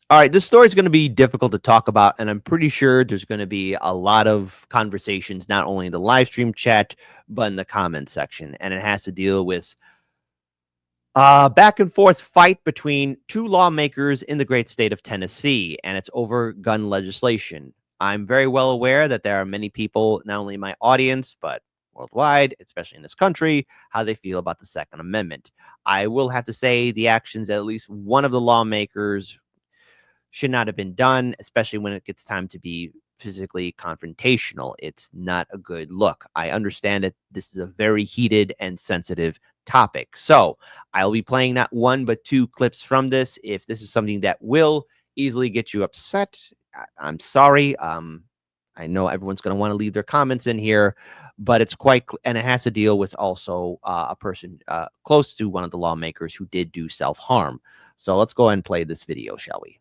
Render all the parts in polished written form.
All right, this story is going to be difficult to talk about, and I'm pretty sure there's going to be a lot of conversations, not only in the live stream chat, but in the comment section. And it has to deal with back and forth fight between two lawmakers in the great state of Tennessee, and it's over gun legislation. I'm very well aware that there are many people, not only in my audience, but worldwide, especially in this country, how they feel about the Second Amendment. I will have to say the actions at least one of the lawmakers should not have been done, especially when it gets time to be physically confrontational. It's not a good look. I understand that this is a very heated and sensitive topic. So I'll be playing not one, but two clips from this. If this is something that will easily get you upset, I'm sorry. I know everyone's going to want to leave their comments in here, but it's quite, and it has to deal with also a person close to one of the lawmakers who did do self-harm. So let's go ahead and play this video, shall we?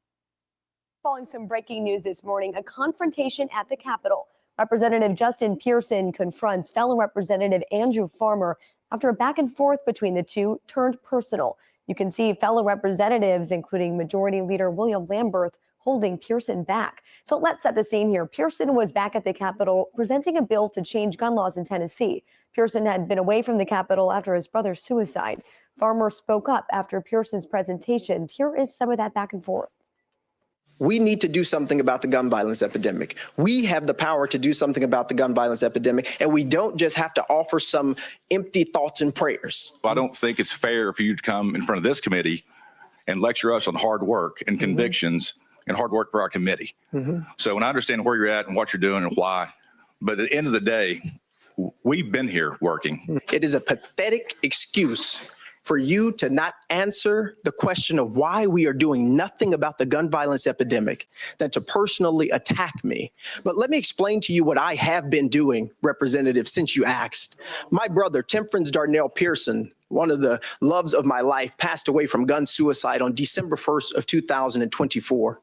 Following some breaking news this morning, a confrontation at the Capitol. Representative Justin Pearson confronts fellow Representative Andrew Farmer after a back and forth between the two turned personal. You can see fellow representatives, including Majority Leader William Lamberth, holding Pearson back. So let's set the scene here. Pearson was back at the Capitol presenting a bill to change gun laws in Tennessee. Pearson had been away from the Capitol after his brother's suicide. Farmer spoke up after Pearson's presentation. Here is some of that back and forth. We need to do something about the gun violence epidemic. We have the power to do something about the gun violence epidemic, and we don't just have to offer some empty thoughts and prayers. I don't think it's fair for you to come in front of this committee and lecture us on hard work and convictions and hard work for our committee. So when I understand where you're at and what you're doing and why, but at the end of the day, we've been here working. It is a pathetic excuse for you to not answer the question of why we are doing nothing about the gun violence epidemic than to personally attack me. But let me explain to you what I have been doing, Representative, since you asked. My brother, Temperance Darnell Pearson, one of the loves of my life, passed away from gun suicide on December 1st of 2024.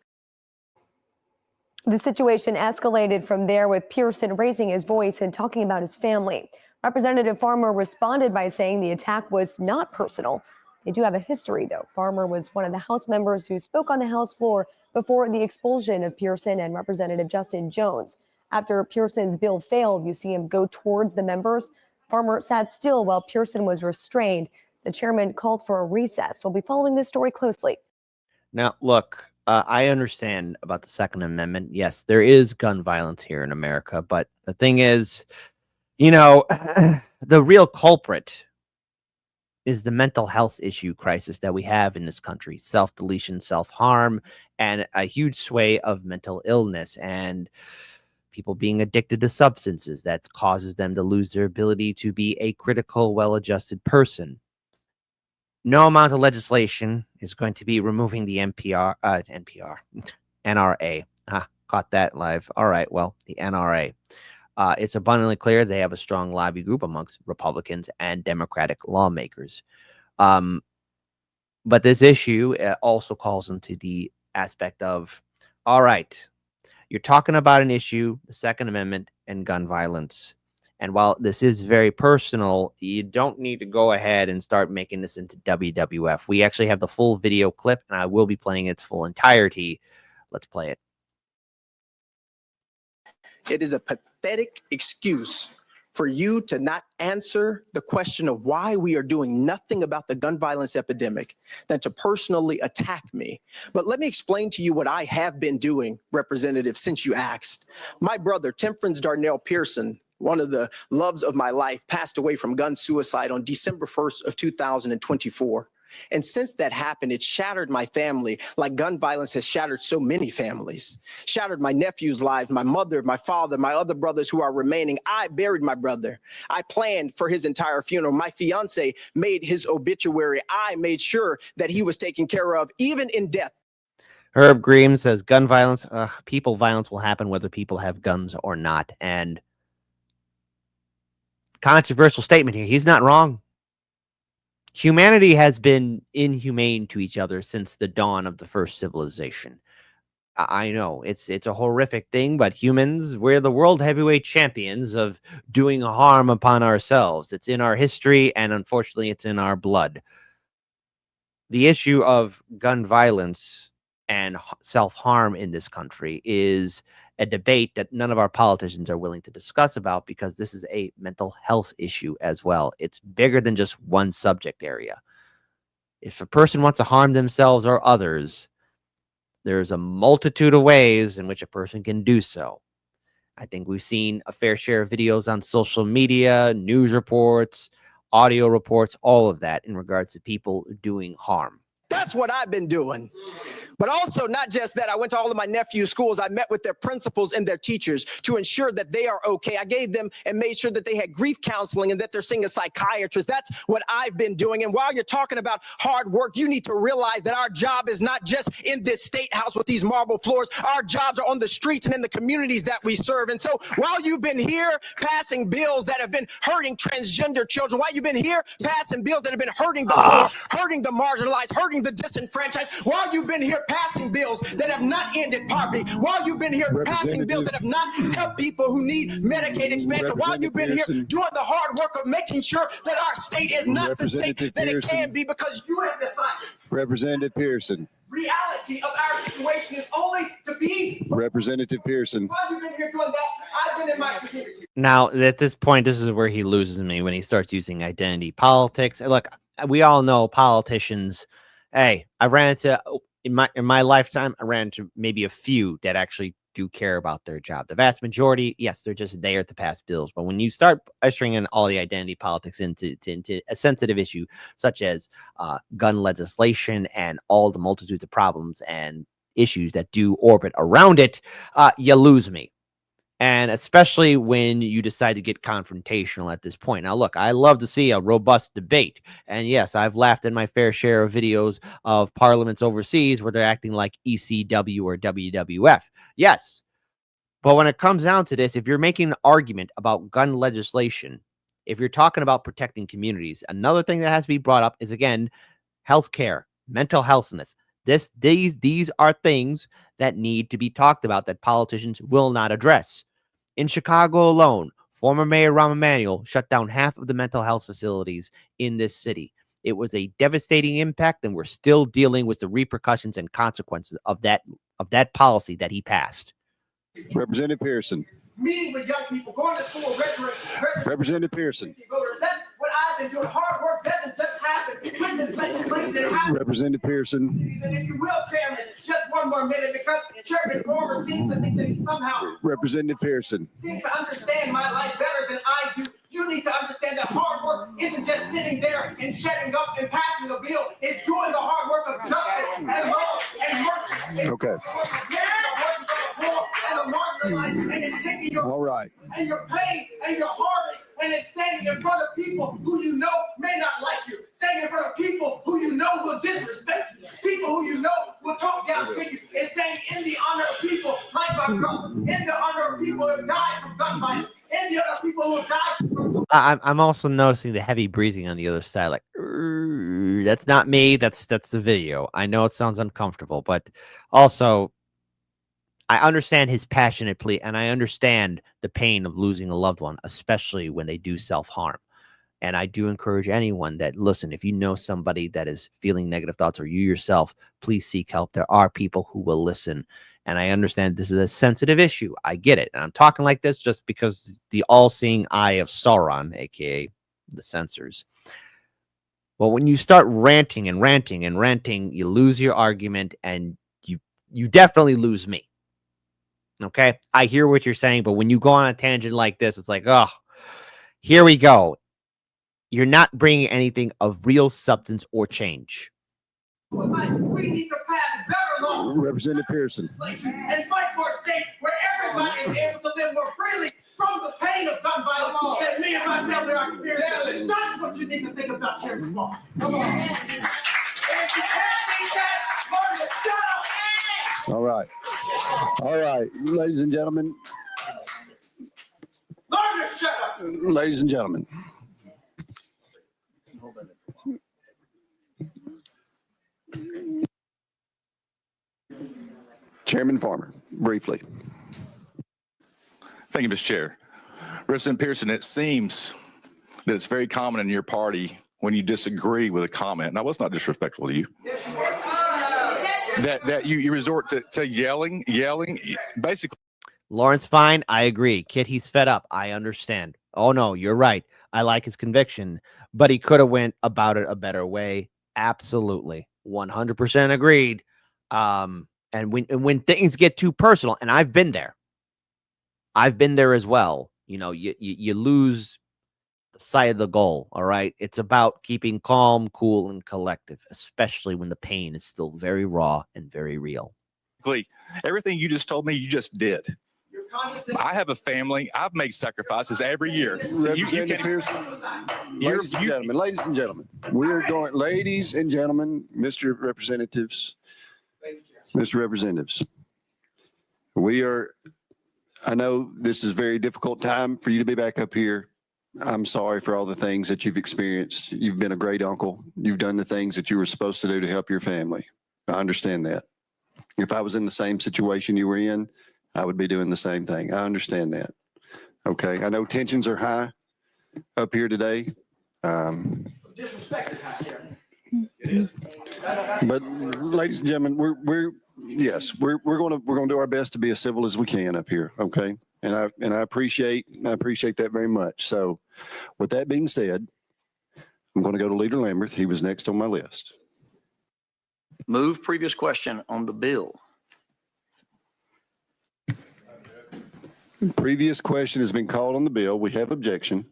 The situation escalated from there, with Pearson raising his voice and talking about his family. Representative Farmer responded by saying the attack was not personal. They do have a history, though. Farmer was one of the House members who spoke on the House floor before the expulsion of Pearson and Representative Justin Jones. After Pearson's bill failed, you see him go towards the members. Farmer sat still while Pearson was restrained. The chairman called for a recess. We'll be following this story closely. Now, look, I understand about the Second Amendment. Yes, there is gun violence here in America, but the thing is, you know, the real culprit is the mental health issue crisis that we have in this country. Self-deletion, self-harm, and a huge sway of mental illness and people being addicted to substances that causes them to lose their ability to be a critical, well-adjusted person. No amount of legislation is going to be removing the NRA. Caught that live. All right, well, the NRA. It's abundantly clear they have a strong lobby group amongst Republicans and Democratic lawmakers. But this issue also calls into the aspect of, all right, you're talking about an issue, the Second Amendment and gun violence. And while this is very personal, you don't need to go ahead and start making this into WWF. We actually have the full video clip, and I will be playing its full entirety. Let's play it. It is a pathetic excuse for you to not answer the question of why we are doing nothing about the gun violence epidemic than to personally attack me. But let me explain to you what I have been doing, Representative, since you asked. My brother, Temperance Darnell Pearson, one of the loves of my life, passed away from gun suicide on December 1st of 2024. And since that happened, it shattered my family like gun violence has shattered so many families. Shattered my nephew's lives, my mother, my father, my other brothers who are remaining. I buried my brother. I planned for his entire funeral. My fiance made his obituary. I made sure that he was taken care of, even in death. Herb Green says gun violence, people violence will happen whether people have guns or not. And controversial statement here. He's not wrong. Humanity has been inhumane to each other since the dawn of the first civilization. I know it's a horrific thing, but humans, we're the world heavyweight champions of doing harm upon ourselves. It's in our history, and unfortunately, it's in our blood. The issue of gun violence and self-harm in this country is a debate that none of our politicians are willing to discuss about, because this is a mental health issue as well. It's bigger than just one subject area. If a person wants to harm themselves or others, there's a multitude of ways in which a person can do so. I think we've seen a fair share of videos on social media, news reports, audio reports, all of that in regards to people doing harm. That's what I've been doing. But also, not just that, I went to all of my nephew's schools. I met with their principals and their teachers to ensure that they are okay. I gave them and made sure that they had grief counseling and that they're seeing a psychiatrist. That's what I've been doing. And while you're talking about hard work, you need to realize that our job is not just in this state house with these marble floors. Our jobs are on the streets and in the communities that we serve. And so while you've been here passing bills that have been hurting transgender children, while you've been here passing bills that have been hurting the poor, hurting the marginalized, hurting the disenfranchised, while you've been here passing bills that have not ended poverty, while you've been here passing bills that have not helped people who need Medicaid expansion, while you've been here doing the hard work of making sure that our state is not the state that it can be, because you have decided. Representative Pearson. Reality of our situation is only to be. Representative Pearson. While you've been here doing that, I've been in my community. Now, at this point, this is where he loses me, when he starts using identity politics. Look, we all know politicians. Hey, I ran into in my lifetime, I ran into maybe a few that actually do care about their job. The vast majority, yes, they're just there to pass bills. But when you start ushering in all the identity politics into a sensitive issue such as gun legislation and all the multitudes of problems and issues that do orbit around it, you lose me. And especially when you decide to get confrontational at this point. Now, look, I love to see a robust debate. And yes, I've laughed in my fair share of videos of parliaments overseas where they're acting like ECW or WWF. Yes. But when it comes down to this, if you're making an argument about gun legislation, if you're talking about protecting communities, another thing that has to be brought up is, again, healthcare, mental healthness. These are things that need to be talked about that politicians will not address. In Chicago alone, former Mayor Rahm Emanuel shut down half of the mental health facilities in this city. It was a devastating impact, and we're still dealing with the repercussions and consequences of that policy that he passed. Representative Pearson. Meeting with young people, going to school, Representative Pearson. That's what I've been doing. Hard work doesn't just happen with this legislation. It happens. Representative Pearson. And if you will, Chairman, just one more minute, because Chairman Farmer seems to think that he somehow Representative Pearson. seems to understand my life better than I do. You need to understand that hard work isn't just sitting there and shutting up and passing a bill. It's doing the hard work of justice and love and mercy. Okay. And it's taking your All right. and your pain and your heartache, and it's standing in front of people who you know may not like you, standing in front of people who you know will disrespect you, people who you know will talk down to you. It's saying in the honor of people like my brother, in the honor of people who died from gun violence, in the honor of people who died from. I'm also noticing the heavy breathing on the other side. Like, that's not me. That's the video. I know it sounds uncomfortable, but also, I understand his passionate plea, and I understand the pain of losing a loved one, especially when they do self-harm. And I do encourage anyone that, listen, if you know somebody that is feeling negative thoughts, or you yourself, please seek help. There are people who will listen. And I understand this is a sensitive issue. I get it. And I'm talking like this just because the all-seeing eye of Sauron, aka the censors. But when you start ranting and ranting and ranting, you lose your argument, and you definitely lose me. Okay, I hear what you're saying, but when you go on a tangent like this, it's like, oh, here we go. You're not bringing anything of real substance or change. We need to pass better laws. Representative Pearson. And fight for a state where everybody is able to live more freely from the pain of gun violence that me and my family are experiencing. That's what you need to think about, Chairman Paul. Come on. And if you can't think that, learn to shut up. All right. All right, ladies and gentlemen. Learn to shut up. Ladies and gentlemen. Chairman Farmer, briefly. Thank you, Mr. Chair. Representative Pearson, it seems that it's very common in your party when you disagree with a comment. Now, it's not disrespectful to you. Yes, you are. that you resort to yelling, basically. Lawrence Fine, I agree. Kid, he's fed up. I understand. Oh no, you're right. I like his conviction, but he could have went about it a better way. Absolutely. 100% agreed. And when things get too personal, and I've been there. I've been there as well. You know, you lose sight of the goal. All right. It's about keeping calm, cool, and collective, especially when the pain is still very raw and very real. Everything you just told me, you just did. I have a family. I've made sacrifices every year. Representative Pearson, ladies and gentlemen, we are going, ladies and gentlemen, Mr. Representatives, I know this is a very difficult time for you to be back up here. I'm sorry for all the things that you've experienced. You've been a great uncle. You've done the things that you were supposed to do to help your family. I understand that. If I was in the same situation you were in, I would be doing the same thing. I understand that. Okay. I know tensions are high up here today. Disrespect is high here. But ladies and gentlemen, we're going to do our best to be as civil as we can up here. Okay. And I appreciate that very much. So with that being said, I'm going to go to Leader Lamberth. He was next on my list. Move previous question on the bill. Previous question has been called on the bill. We have objection.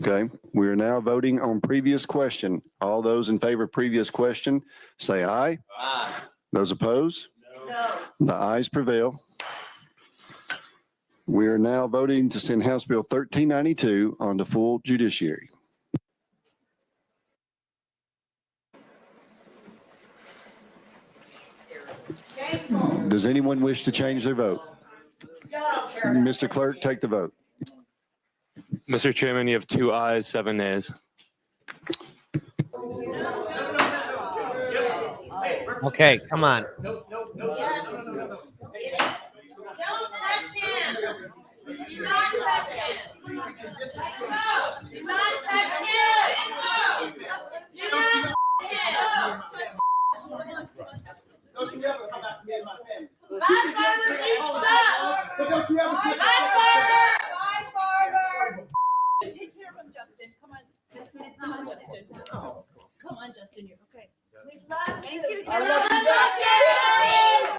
Okay. We are now voting on previous question. All those in favor of previous question, say aye. Aye. Those opposed? No. The ayes prevail. We are now voting to send House Bill 1392 on to full judiciary. Does anyone wish to change their vote? Mr. Clerk, take the vote. Mr. Chairman, you have 2 ayes, 7 nays. Okay, come on. Don't touch him. Do not touch him. Do not touch him. Do not touch him. Don't you ever come back to me and my family. My father, you suck. But don't you ever My kiss father. Take care of him, Justin. Come on. Come on, Justin. Come on, Justin. You're okay. Thank you, Justin.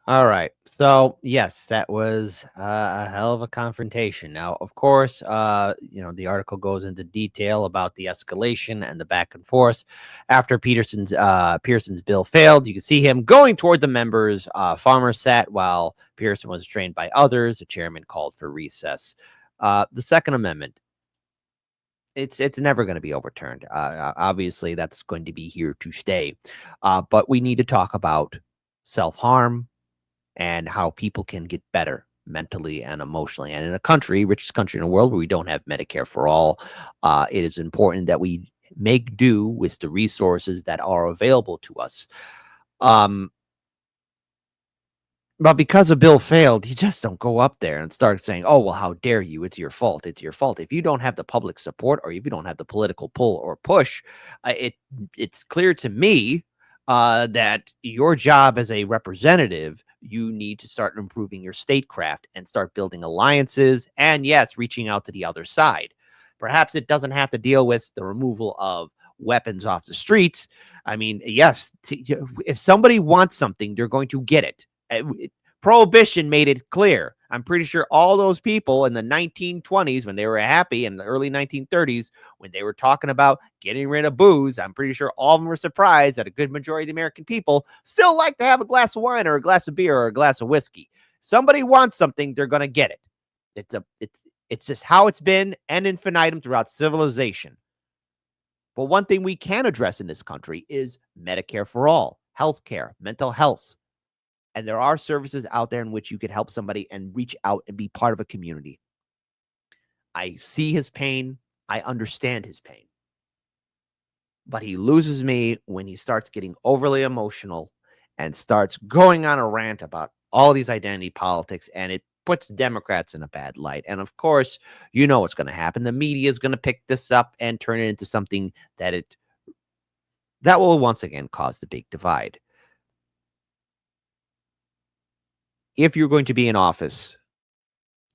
All right. So yes, that was a hell of a confrontation. Now, of course, the article goes into detail about the escalation and the back and forth after Pearson's bill failed. You can see him going toward the members. Farmer sat while Pearson was trained by others. The chairman called for recess. The Second Amendment. It's never going to be overturned. Obviously, that's going to be here to stay. But we need to talk about self-harm and how people can get better mentally and emotionally. And in a country, richest country in the world, where we don't have Medicare for all, it is important that we make do with the resources that are available to us. But because a bill failed, you just don't go up there and start saying, oh, well, how dare you? It's your fault. It's your fault. If you don't have the public support, or if you don't have the political pull or push, it's clear to me that your job as a representative, you need to start improving your statecraft and start building alliances. And yes, reaching out to the other side. Perhaps it doesn't have to deal with the removal of weapons off the streets. I mean, yes, if somebody wants something, they're going to get it. Prohibition made it clear. I'm pretty sure all those people in the 1920s, when they were happy, in the early 1930s, when they were talking about getting rid of booze, I'm pretty sure all of them were surprised that a good majority of the American people still like to have a glass of wine or a glass of beer or a glass of whiskey. Somebody wants something, they're going to get it. It's just how it's been, and infinitum throughout civilization. But one thing we can address in this country is Medicare for all, healthcare, mental health. And there are services out there in which you could help somebody and reach out and be part of a community. I see his pain. I understand his pain. But he loses me when he starts getting overly emotional and starts going on a rant about all these identity politics, and it puts Democrats in a bad light. And of course, you know what's going to happen. The media is going to pick this up and turn it into something that will once again cause the big divide. if you're going to be in office,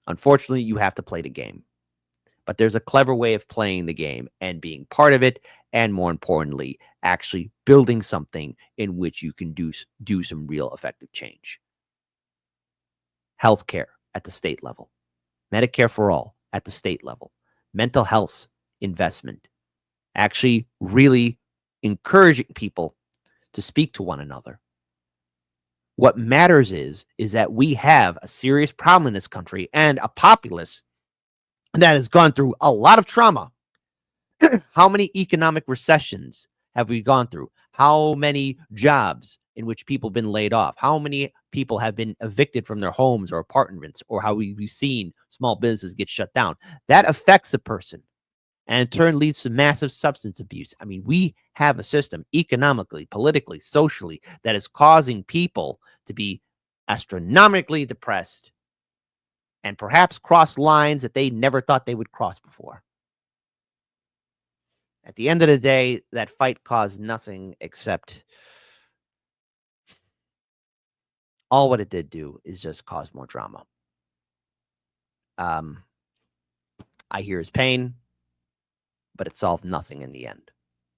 unfortunately, you have to play the game. But there's a clever way of playing the game and being part of it, and more importantly, actually building something in which you can do some real effective change. Healthcare at the state level, Medicare for all at the state level, mental health investment, actually really encouraging people to speak to one another. What matters is that we have a serious problem in this country and a populace that has gone through a lot of trauma. How many economic recessions have we gone through? How many jobs in which people have been laid off? How many people have been evicted from their homes or apartments, or how we've seen small businesses get shut down? That affects a person and in turn leads to massive substance abuse. I mean, we have a system economically, politically, socially that is causing people to be astronomically depressed and perhaps cross lines that they never thought they would cross before. At the end of the day, that fight caused nothing except all what it did do is just cause more drama. I hear his pain, but it solved nothing in the end.